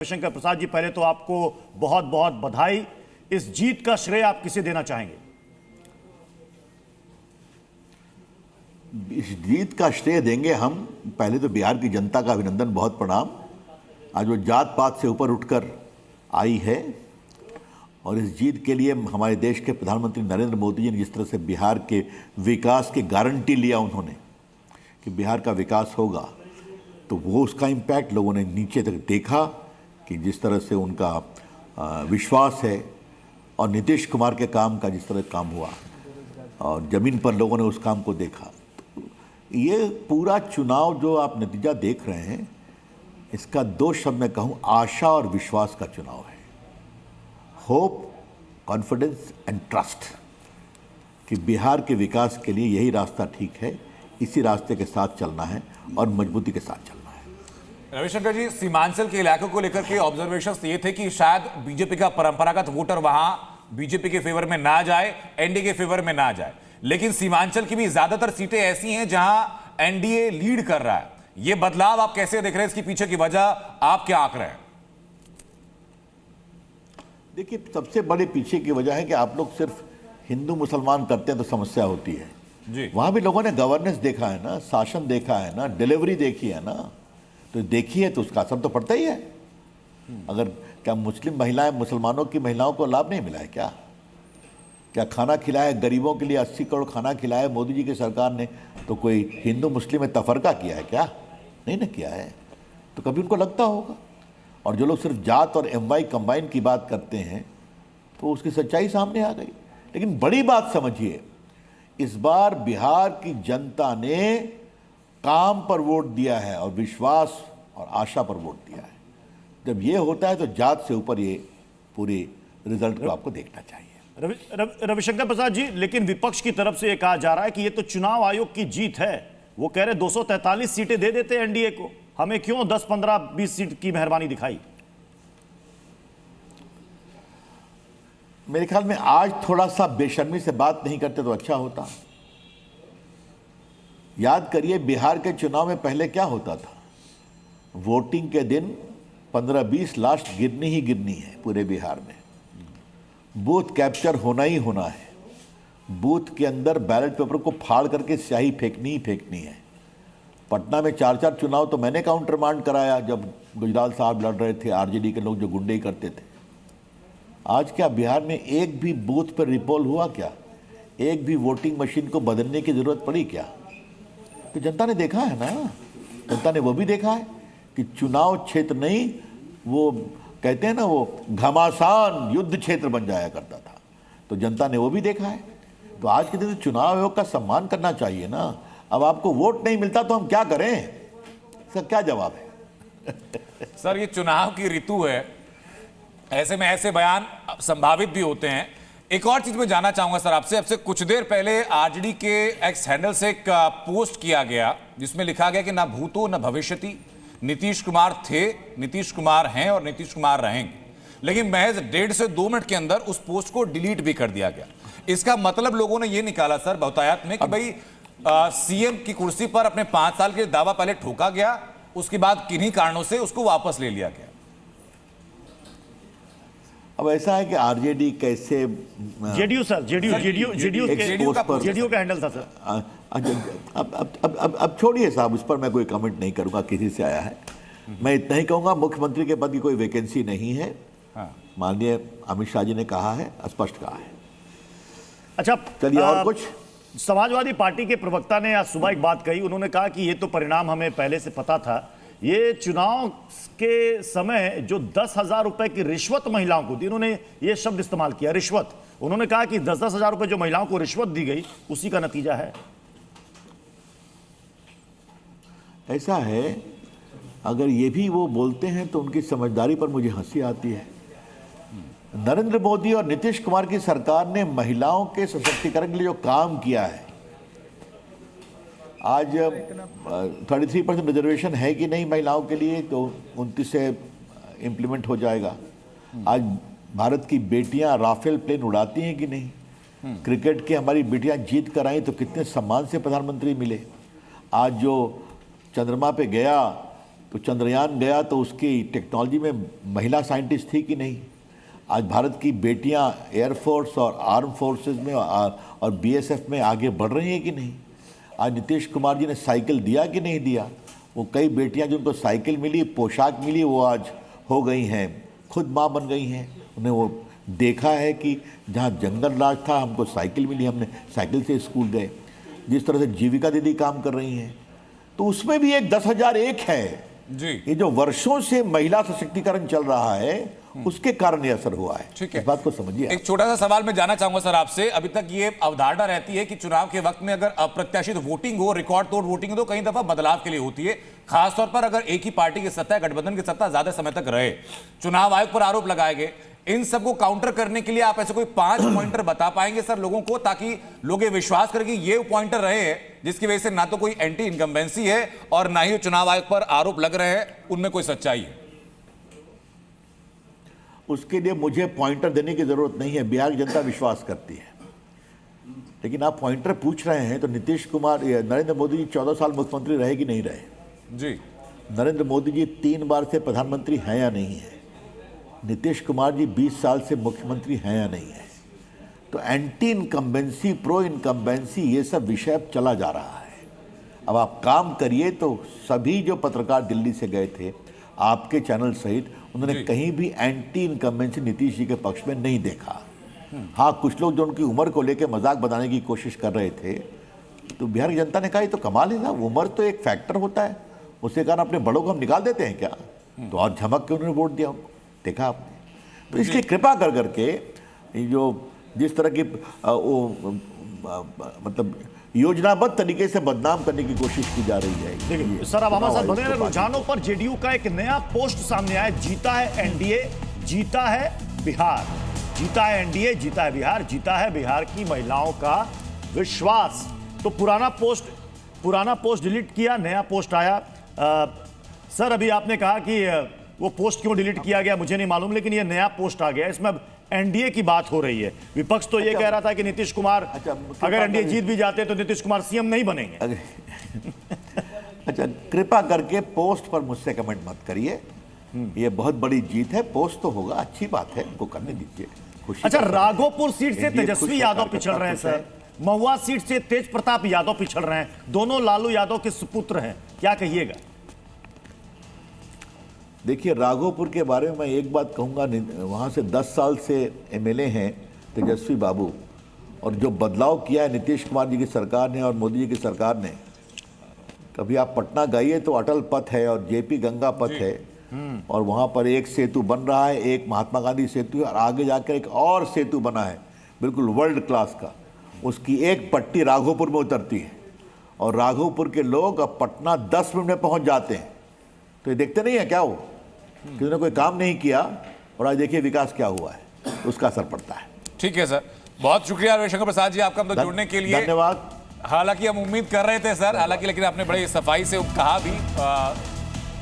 रविशंकर प्रसाद जी, पहले तो आपको बहुत बहुत बधाई। इस जीत का श्रेय आप किसे देना चाहेंगे? इस जीत का श्रेय देंगे हम पहले तो बिहार की जनता का अभिनंदन, बहुत प्रणाम। आज वो जात पात से ऊपर उठकर आई है और इस जीत के लिए हमारे देश के प्रधानमंत्री नरेंद्र मोदी जी ने जिस तरह से बिहार के विकास की गारंटी लिया उन्होंने कि बिहार का विकास होगा, तो वो उसका इम्पैक्ट लोगों ने नीचे तक देखा कि जिस तरह से उनका विश्वास है और नीतीश कुमार के काम का जिस तरह काम हुआ और ज़मीन पर लोगों ने उस काम को देखा। तो ये पूरा चुनाव जो आप नतीजा देख रहे हैं, इसका दो शब्द मैं कहूँ, आशा और विश्वास का चुनाव है। होप, कॉन्फिडेंस एंड ट्रस्ट कि बिहार के विकास के लिए यही रास्ता ठीक है, इसी रास्ते के साथ चलना है और मजबूती के साथ चलना है। रविशंकर जी, सीमांचल के इलाकों को लेकर के ऑब्जर्वेशंस ये थे कि शायद बीजेपी का परंपरागत वोटर वहां बीजेपी के फेवर में ना जाए, एनडीए के फेवर में ना जाए, लेकिन सीमांचल की भी ज्यादातर सीटें ऐसी हैं जहां एनडीए लीड कर रहा है। ये बदलाव आप कैसे देख रहे हैं? इसके पीछे की वजह आप क्या आंक रहे हैं? देखिए, सबसे बड़े पीछे की वजह है कि आप लोग सिर्फ हिंदू मुसलमान करते हैं तो समस्या होती है जी। वहां भी लोगों ने गवर्नेंस देखा है ना, शासन देखा है ना, डिलीवरी देखी है ना, तो देखी है तो उसका असर तो पड़ता ही है। अगर क्या मुस्लिम महिलाएं, मुसलमानों की महिलाओं को लाभ नहीं मिला है क्या? क्या खाना खिलाया गरीबों के लिए 80 करोड़ खाना खिलाया मोदी जी की सरकार ने, तो कोई हिंदू मुस्लिम में तफरका किया है क्या? नहीं ना किया है। तो कभी उनको लगता होगा। और जो लोग सिर्फ जात और एमवाई कंबाइन की बात करते हैं तो उसकी सच्चाई सामने आ गई। लेकिन बड़ी बात समझिए, इस बार बिहार की जनता ने काम पर वोट दिया है और विश्वास और आशा पर वोट दिया है। जब ये होता है तो जात से ऊपर ये पूरे रिजल्ट को आपको देखना चाहिए। रविशंकर प्रसाद जी, लेकिन विपक्ष की तरफ से यह कहा जा रहा है कि ये तो चुनाव आयोग की जीत है। वो कह रहे 243 सीटें दे देते हैं एनडीए को, हमें क्यों 10, 15, 20 सीट की मेहरबानी दिखाई? मेरे ख्याल में आज थोड़ा सा बेशर्मी से बात नहीं करते तो अच्छा होता। याद करिए, बिहार के चुनाव में पहले क्या होता था? वोटिंग के दिन 15-20 लाश गिरनी ही गिरनी है पूरे बिहार में। बूथ कैप्चर होना ही होना है। बूथ के अंदर बैलेट पेपर को फाड़ करके स्याही फेंकनी ही फेंकनी है। पटना में 4-4 चुनाव तो मैंने काउंटर मांड कराया जब गुजराल साहब लड़ रहे थे, आरजेडी के लोग जो गुंडे करते थे। आज क्या बिहार में एक भी बूथ पर रिपोल हुआ क्या? एक भी वोटिंग मशीन को बदलने की जरूरत पड़ी क्या? तो जनता ने देखा है ना, जनता ने वो भी देखा है कि चुनाव क्षेत्र नहीं, वो कहते हैं ना, वो घमासान युद्ध क्षेत्र बन जाया करता था। तो जनता ने वो भी देखा है। तो आज के दिन चुनाव आयोग का सम्मान करना चाहिए ना। अब आपको वोट नहीं मिलता तो हम क्या करें? सर क्या जवाब है? सर, ये चुनाव की ऋतु है, ऐसे में ऐसे बयान संभावित भी होते हैं। एक और चीज मैं जानना चाहूंगा सर आपसे। अब से कुछ देर पहले आरजेडी के एक्स हैंडल से एक पोस्ट किया गया जिसमें लिखा गया कि ना भूतो न भविष्यति, नीतीश कुमार थे, नीतीश कुमार हैं और नीतीश कुमार रहेंगे। लेकिन महज 1.5 से 2 मिनट के अंदर उस पोस्ट को डिलीट भी कर दिया गया। इसका मतलब लोगों ने यह निकाला सर बहुतायत में कि भाई सीएम की कुर्सी पर अपने 5 साल के दावा पहले ठोका गया, उसके बाद किन्हीं कारणों से उसको वापस ले लिया गया। अब ऐसा है कि आरजेडी कैसे जेडीयू सर, जेडीयू का हैंडल था सर। अब छोड़िए साहब, उस पर मैं कोई कमेंट नहीं करूंगा, किसी से आया है। मैं इतना ही कहूंगा, मुख्यमंत्री के पद की कोई वैकेंसी नहीं है। माननीय अमित शाह जी ने कहा है, स्पष्ट कहा है। अच्छा, चलिए और कुछ। समाजवादी पार्टी के प्रवक्ता ने आज सुबह एक बात कही। उन्होंने कहा कि ये तो परिणाम हमें पहले से पता था। ये चुनाव के समय जो 10,000 रुपए की रिश्वत महिलाओं को दी, उन्होंने ये शब्द इस्तेमाल किया, रिश्वत। उन्होंने कहा कि 10-10 हजार रुपए जो महिलाओं को रिश्वत दी गई, उसी का नतीजा है। ऐसा है, अगर ये भी वो बोलते हैं तो उनकी समझदारी पर मुझे हंसी आती है। नरेंद्र मोदी और नीतीश कुमार की सरकार ने महिलाओं के सशक्तिकरण के लिए जो काम किया है, आज 33% रिजर्वेशन है कि नहीं महिलाओं के लिए, तो 29 से इम्प्लीमेंट हो जाएगा। आज भारत की बेटियां राफेल प्लेन उड़ाती हैं कि नहीं? क्रिकेट की हमारी बेटियां जीत कर आई तो कितने सम्मान से प्रधानमंत्री मिले। आज जो चंद्रमा पे गया तो चंद्रयान गया तो उसकी टेक्नोलॉजी में महिला साइंटिस्ट थी कि नहीं? आज भारत की बेटियां एयरफोर्स और आर्म फोर्सेस में और बीएसएफ में आगे बढ़ रही हैं कि नहीं? आज नीतीश कुमार जी ने साइकिल दिया कि नहीं दिया? वो कई बेटियां जिनको साइकिल मिली, पोशाक मिली, वो आज हो गई हैं, खुद माँ बन गई हैं। उन्हें वो देखा है कि जहाँ जंगल राज था हमको साइकिल मिली, हमने साइकिल से स्कूल गए। जिस तरह से जीविका दीदी काम कर रही हैं, तो उसमें भी एक 10,001 है जी। ये जो वर्षों से महिला सशक्तिकरण चल रहा है उसके कारण ये असर हुआ है। ठीक है, इस बात को समझिए। एक छोटा सा सवाल मैं जानना चाहूंगा सर आपसे। अभी तक ये अवधारणा रहती है कि चुनाव के वक्त में अगर अप्रत्याशित वोटिंग हो, रिकॉर्ड तोड़ वोटिंग हो, तो कई दफा बदलाव के लिए होती है, खासतौर पर अगर एक ही पार्टी की सत्ता, गठबंधन की सत्ता ज्यादा समय तक रहे। चुनाव आयोग पर आरोप लगाए गए, इन सबको काउंटर करने के लिए आप ऐसे कोई 5 पॉइंटर बता पाएंगे सर लोगों को, ताकि लोग ये विश्वास करें कि ये पॉइंटर रहे हैं जिसकी वजह से ना तो कोई एंटी इनकम्बेंसी है और ना ही चुनाव आयोग पर आरोप लग रहे हैं उनमें कोई सच्चाई है? उसके लिए मुझे पॉइंटर देने की जरूरत नहीं है, बिहार की जनता विश्वास करती है। लेकिन आप पॉइंटर पूछ रहे हैं तो नीतीश कुमार, नरेंद्र मोदी जी 14 साल मुख्यमंत्री रहे कि नहीं रहे? जी। नरेंद्र मोदी जी 3 बार से प्रधानमंत्री हैं या नहीं है? नीतीश कुमार जी 20 साल से मुख्यमंत्री हैं या नहीं है? तो एंटी इनकम्बेंसी, प्रो इनकम्बेंसी, ये सब विषय अब चला जा रहा है। अब आप काम करिए। तो सभी जो पत्रकार दिल्ली से गए थे, आपके चैनल सहित, उन्होंने कहीं भी एंटी इनकम्बेंसी नीतीश जी के पक्ष में नहीं देखा। हाँ, कुछ लोग जो उनकी उम्र को लेकर मजाक बनाने की कोशिश कर रहे थे, तो बिहार की जनता ने कहा ये तो कमाल है ना, उम्र तो एक फैक्टर होता है, उसके कारण अपने बड़ों को हम निकाल देते हैं क्या? तो और झमक के उन्होंने वोट दिया उनको, देखा आपने। तो इसलिए कृपा कर करके जो जिस तरह की मतलब योजनाबद्ध तरीके से बदनाम करने की कोशिश की जा रही है। देखिए सर, अब हमारे साथ बने रहे। रुझानों पर जेडीयू का एक नया पोस्ट सामने आया, जीता है एनडीए, जीता है बिहार, जीता है एनडीए, जीता है बिहार, जीता है बिहार की महिलाओं का विश्वास। तो पुराना पोस्ट डिलीट किया, नया पोस्ट आया। सर, अभी आपने कहा कि वो पोस्ट क्यों डिलीट किया गया मुझे नहीं मालूम, लेकिन ये नया पोस्ट आ गया, इसमें अब एनडीए की बात हो रही है। विपक्ष तो ये कह रहा था कि नीतीश कुमार अगर एनडीए जीत भी जाते तो नीतीश कुमार सीएम नहीं बनेंगे। अच्छा, कृपा करके पोस्ट पर मुझसे कमेंट मत करिए। ये बहुत बड़ी जीत है, पोस्ट तो होगा, अच्छी बात है, उनको करने दीजिए। अच्छा, राघोपुर सीट से तेजस्वी यादव पिछड़ रहे हैं सर, महुआ सीट से तेज प्रताप यादव पिछड़ रहे हैं, दोनों लालू यादव के सुपुत्र हैं, क्या कहिएगा? देखिए, राघोपुर के बारे में मैं एक बात कहूँगा, वहाँ से 10 साल से एमएलए हैं तेजस्वी बाबू, और जो बदलाव किया है नीतीश कुमार जी की सरकार ने और मोदी जी की सरकार ने। कभी आप पटना गइए तो अटल पथ है और जेपी गंगा पथ है, और वहाँ पर एक सेतु बन रहा है, एक महात्मा गांधी सेतु है, और आगे जाकर एक और सेतु बना है बिल्कुल वर्ल्ड क्लास का, उसकी एक पट्टी राघोपुर में उतरती है, और राघोपुर के लोग अब पटना 10 मिनट में पहुँच जाते हैं। तो ये देखते नहीं है क्या वो कि उन्होंने कोई काम नहीं किया, और आज देखिए विकास क्या हुआ है, तो उसका असर पड़ता है। ठीक है सर, बहुत शुक्रिया रविशंकर प्रसाद जी आपका हम तक जुड़ने के लिए। धन्यवाद। हालांकि हम उम्मीद कर रहे थे सर, हालांकि लेकिन आपने बड़े सफाई से कहा भी,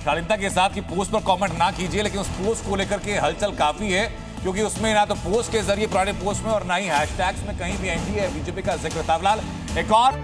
शालीनता के साथ कि पोस्ट पर कमेंट ना कीजिए, लेकिन उस पोस्ट को लेकर के हलचल काफी है, क्योंकि उसमें ना तो पोस्ट के जरिए पुराने पोस्ट में और ना ही हैशटैग्स में कहीं भी एनडीए बीजेपी का जिक्र था। फिलहाल एक और